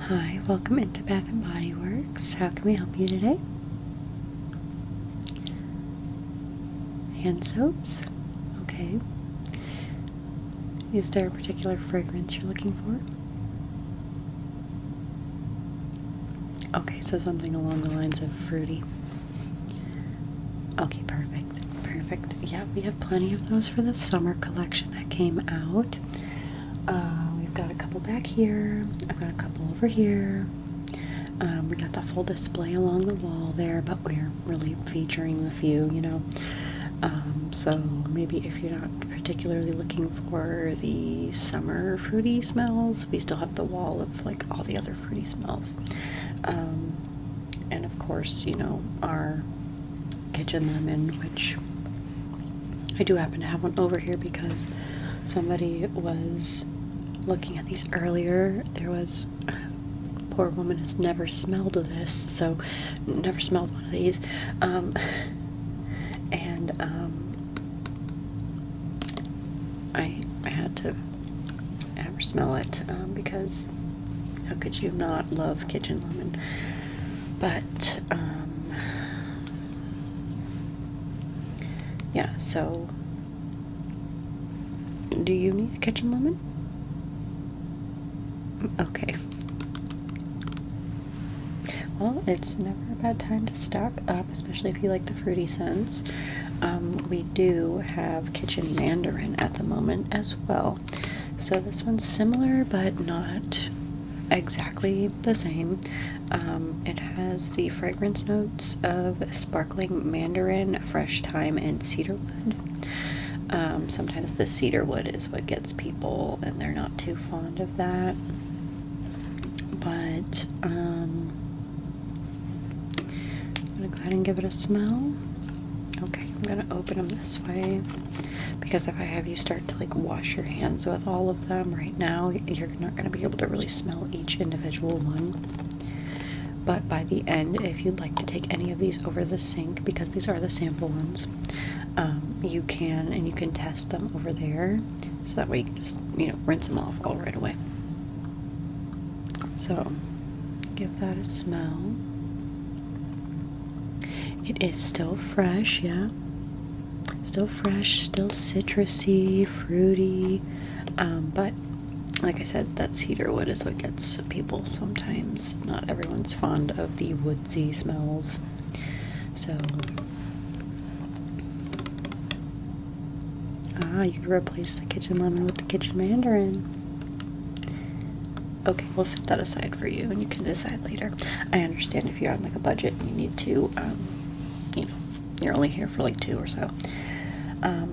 Hi, welcome into Bath and Body Works. How can we help you today? Hand soaps? Okay. Is there a particular fragrance you're looking for? Okay, so something along the lines of fruity. Okay, perfect. Perfect. Yeah, we have plenty of those for the summer collection that came out. We've got a couple back here. I've got a couple over here. We got the full display along the wall there, but we're really featuring the few, so maybe if you're not particularly looking for the summer fruity smells, we still have the wall of like all the other fruity smells. And of course, our kitchen lemon, which I do happen to have one over here because somebody was looking at these earlier. There was poor woman has never smelled this, so never smelled one of these, and I had to have her smell it, because how could you not love kitchen lemon? But yeah, so do you need a kitchen lemon? Okay. Well, it's never a bad time to stock up, especially if you like the fruity scents. We do have kitchen mandarin at the moment as well. So this one's similar, but not exactly the same. It has the fragrance notes of sparkling mandarin, fresh thyme, and cedarwood. Sometimes the cedarwood is what gets people, and they're not too fond of that. But I'm gonna go ahead and give it a smell. Okay, I'm gonna open them this way because if I have you start to like wash your hands with all of them right now, you're not gonna be able to really smell each individual one. But by the end, if you'd like to take any of these over the sink, because these are the sample ones, you can, and you can test them over there, so that way you can just, rinse them off all right away. So, give that a smell. It is still fresh, yeah. Still fresh, still citrusy, fruity, but like I said, that cedarwood is what gets people sometimes. Not everyone's fond of the woodsy smells. So, you can replace the kitchen lemon with the kitchen mandarin. Okay, we'll set that aside for you and you can decide later. I understand if you're on like a budget and you need to, you're only here for like 2 or so.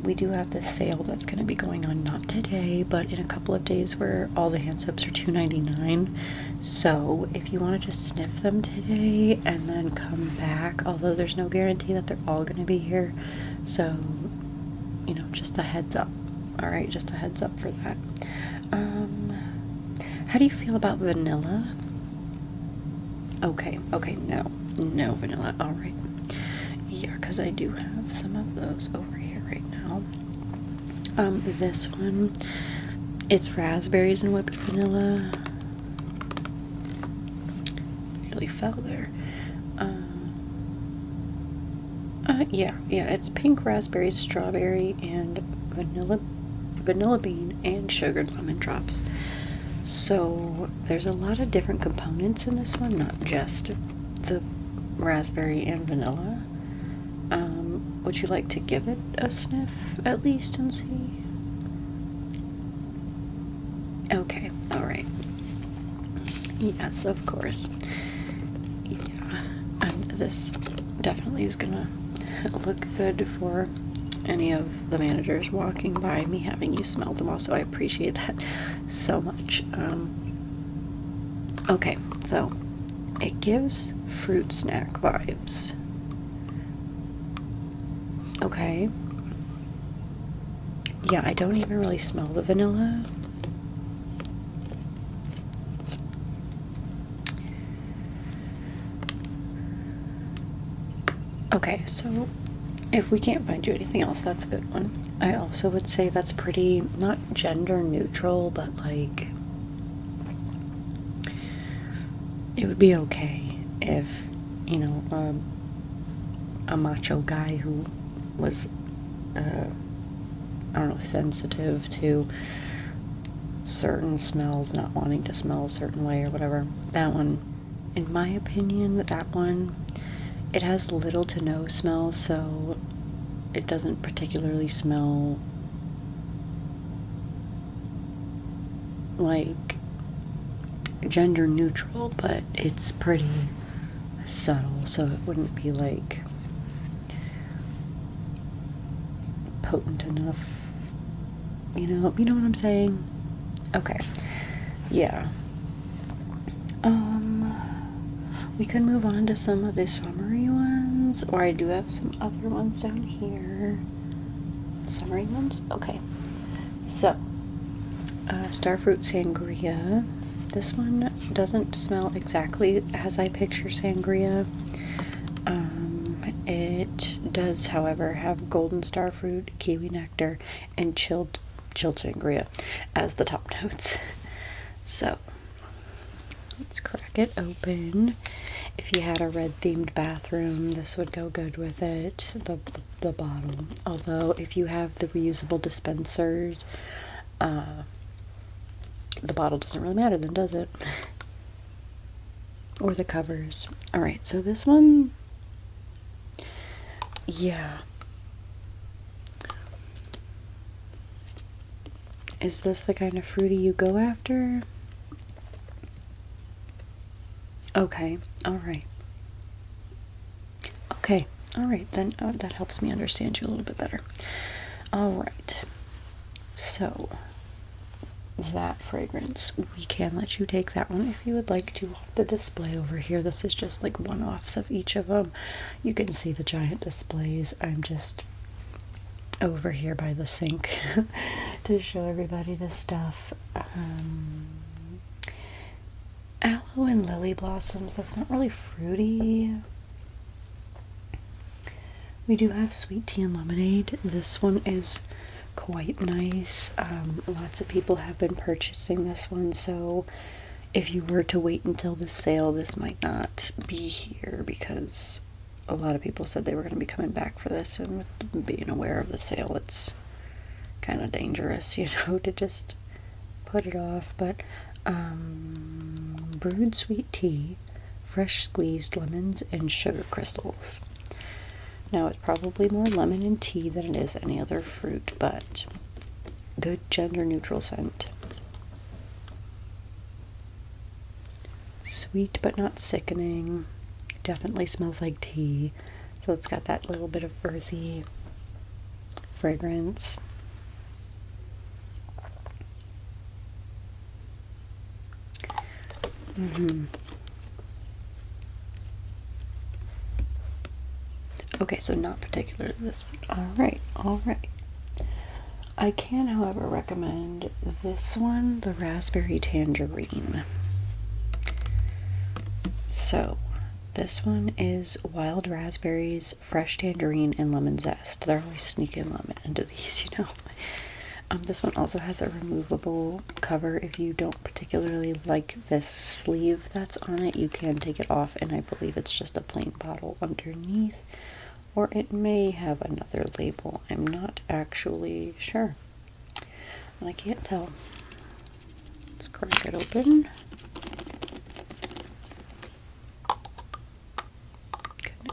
We do have this sale that's going to be going on, not today, but in a couple of days, where all the hand soaps are $2.99. So if you want to just sniff them today and then come back, although there's no guarantee that they're all going to be here, so just a heads up. All right, just a heads up for that. How do you feel about vanilla? Okay, no vanilla. All right. Yeah, because I do have some of those over here right now. This one, it's raspberries and whipped vanilla. Nearly fell there. Yeah, it's pink raspberries, strawberry, and vanilla bean, and sugared lemon drops. So there's a lot of different components in this one, not just the raspberry and vanilla. Would you like to give it a sniff at least and see? Okay, alright. Yes, of course. Yeah, and this definitely is gonna look good for any of the managers walking by me having you smell them also. I appreciate that so much. Okay, so it gives fruit snack vibes. Okay. Yeah, I don't even really smell the vanilla. Okay, so if we can't find you anything else, that's a good one. I also would say that's pretty, not gender neutral, but like it would be okay if, you know, a macho guy who was, I don't know, sensitive to certain smells, not wanting to smell a certain way or whatever. That one, in my opinion, that one, it has little to no smell, so it doesn't particularly smell like gender neutral, but it's pretty subtle, so it wouldn't be like potent enough. You know what I'm saying? Okay. Yeah. We could move on to some of the summary ones, or I do have some other ones down here. Summary ones? Okay. So, Starfruit Sangria. This one doesn't smell exactly as I picture sangria. It does, however, have golden starfruit, kiwi nectar, and chilled sangria as the top notes. So, let's crack it open. If you had a red themed bathroom, this would go good with it, the bottle. Although, if you have the reusable dispensers, the bottle doesn't really matter then, does it? Or the covers. Alright, so this one, yeah. Is this the kind of fruity you go after? Okay, alright. Okay, alright, then that helps me understand you a little bit better. Alright, so that fragrance, we can let you take that one if you would like to off the display over here. This is just like one-offs of each of them. You can see the giant displays. I'm just over here by the sink to show everybody this stuff. Aloe and lily blossoms, that's not really fruity. We do have sweet tea and lemonade. This one is quite nice. Lots of people have been purchasing this one, so if you were to wait until the sale, this might not be here because a lot of people said they were going to be coming back for this, and with being aware of the sale, it's kind of dangerous, you know, to just put it off. But brewed sweet tea, fresh squeezed lemons, and sugar crystals. Now, it's probably more lemon and tea than it is any other fruit, but good gender neutral scent. Sweet but not sickening. Definitely smells like tea. So it's got that little bit of earthy fragrance. Okay, so not particularly this one. Alright. I can, however, recommend this one, the raspberry tangerine. So, this one is wild raspberries, fresh tangerine, and lemon zest. They're always sneaking lemon into these, you know. This one also has a removable cover. If you don't particularly like this sleeve that's on it, you can take it off, and I believe it's just a plain bottle underneath. Or it may have another label. I'm not actually sure. And I can't tell. Let's crack it open. Gonna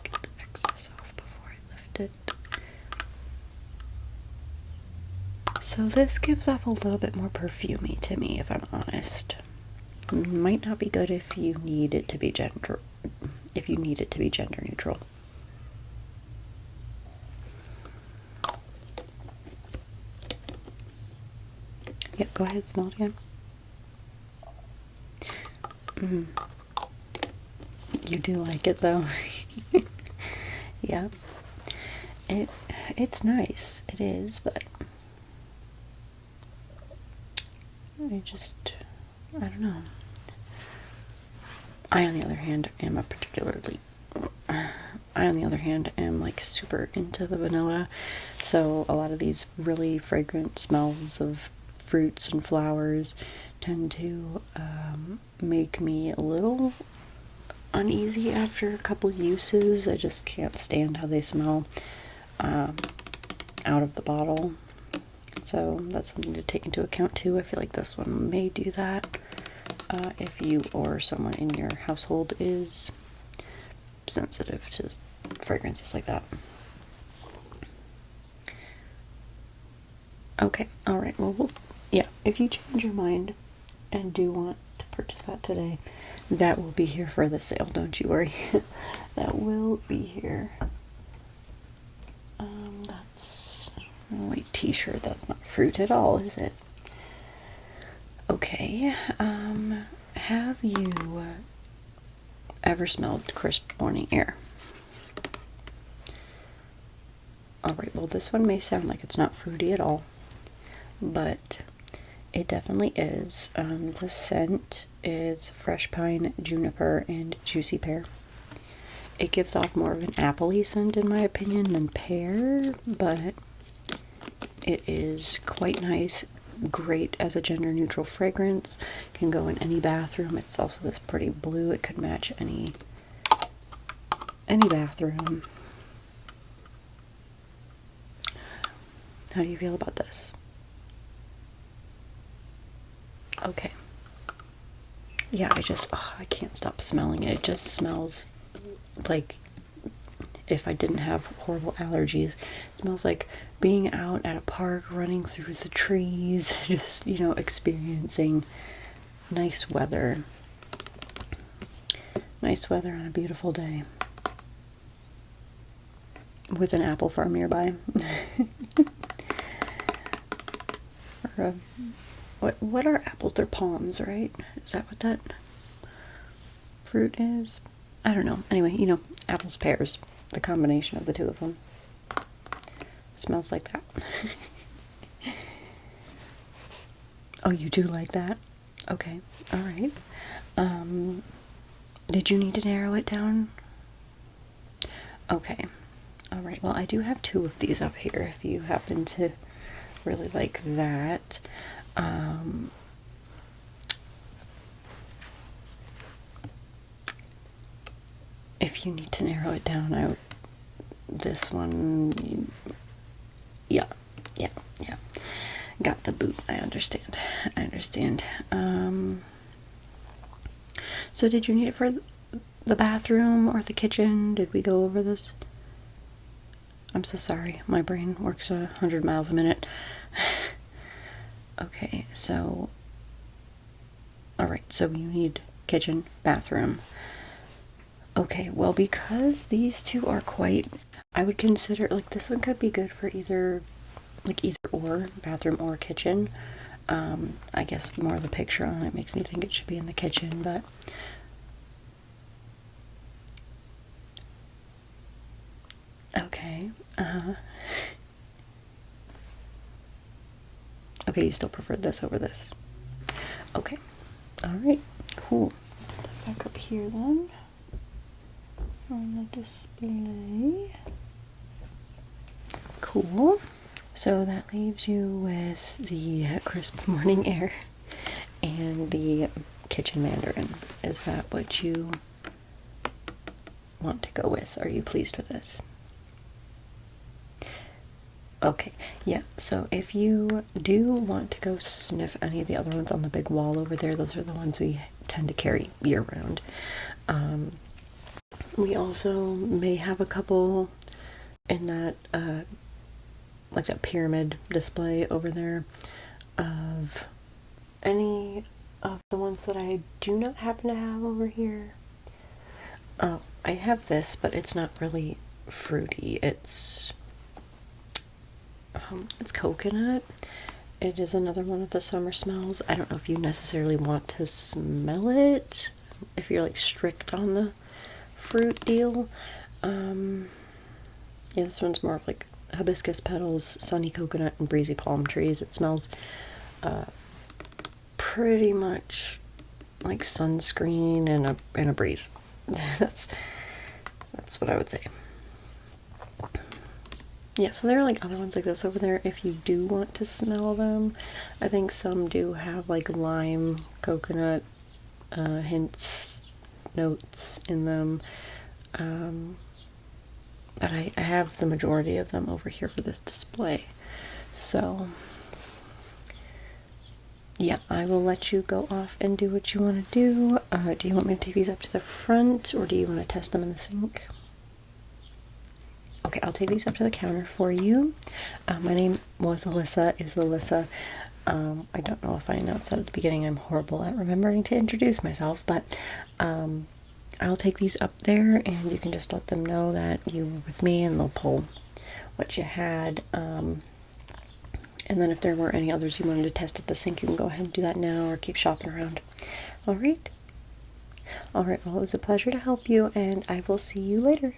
get the excess off before I lift it. So this gives off a little bit more perfumey to me, if I'm honest. Might not be good if you need it to be gender neutral. Yeah, go ahead, smell it again. You do like it though. Yeah. It's nice. It is, but I don't know. I, on the other hand, am like super into the vanilla. So a lot of these really fragrant smells of fruits and flowers tend to make me a little uneasy after a couple uses. I just can't stand how they smell out of the bottle. So that's something to take into account too. I feel like this one may do that if you or someone in your household is sensitive to fragrances like that. Okay, alright, well, yeah, if you change your mind and do want to purchase that today, that will be here for the sale, don't you worry. That will be here. That's a white t-shirt, that's not fruit at all, is it? Okay, have you ever smelled crisp morning air? Alright, well this one may sound like it's not fruity at all, but it definitely is. The scent is fresh pine, juniper, and juicy pear. It gives off more of an appley scent in my opinion than pear, but it is quite nice. Great as a gender neutral fragrance. Can go in any bathroom. It's also this pretty blue. It could match any bathroom. How do you feel about this? Okay. Yeah, I can't stop smelling it. It just smells like if I didn't have horrible allergies. It smells like being out at a park, running through the trees, just, you know, experiencing nice weather. Nice weather on a beautiful day. With an apple farm nearby. Or what are apples? They're palms, right? Is that what that fruit is? I don't know. Anyway, you know, apples, pears. The combination of the two of them. Smells like that. Oh, you do like that? Okay. Alright. Did you need to narrow it down? Okay. Alright, well I do have two of these up here if you happen to really like that. If you need to narrow it down, this one, yeah. Got the boot, I understand. So did you need it for the bathroom or the kitchen? Did we go over this? I'm so sorry, my brain works 100 miles a minute. Okay, so, alright, so you need kitchen, bathroom. Okay, well, because these two are quite, I would consider, like, this one could be good for either or, bathroom or kitchen. I guess more of the picture on it makes me think it should be in the kitchen, but okay. Okay, you still preferred this over this. Okay. Alright, cool. Back up here then. On the display. Cool. So that leaves you with the crisp morning air and the kitchen mandarin. Is that what you want to go with? Are you pleased with this? Okay, yeah, so if you do want to go sniff any of the other ones on the big wall over there, those are the ones we tend to carry year round. We also may have a couple in that, like that pyramid display over there of any of the ones that I do not happen to have over here. Oh, I have this, but it's not really fruity. It's coconut. It is another one of the summer smells. I don't know if you necessarily want to smell it, if you're like strict on the fruit deal. Yeah, this one's more of like hibiscus petals, sunny coconut, and breezy palm trees. It smells pretty much like sunscreen and a breeze. That's what I would say. Yeah, so there are like other ones like this over there if you do want to smell them. I think some do have like lime, coconut hints notes in them. But I have the majority of them over here for this display. So, yeah, I will let you go off and do what you want to do. Do you want me to take these up to the front, or do you want to test them in the sink? Okay, I'll take these up to the counter for you. My name was Alyssa, is Alyssa. I don't know if I announced that at the beginning. I'm horrible at remembering to introduce myself, but I'll take these up there, and you can just let them know that you were with me, and they'll pull what you had. And then if there were any others you wanted to test at the sink, you can go ahead and do that now, or keep shopping around. All right? All right, well, it was a pleasure to help you, and I will see you later.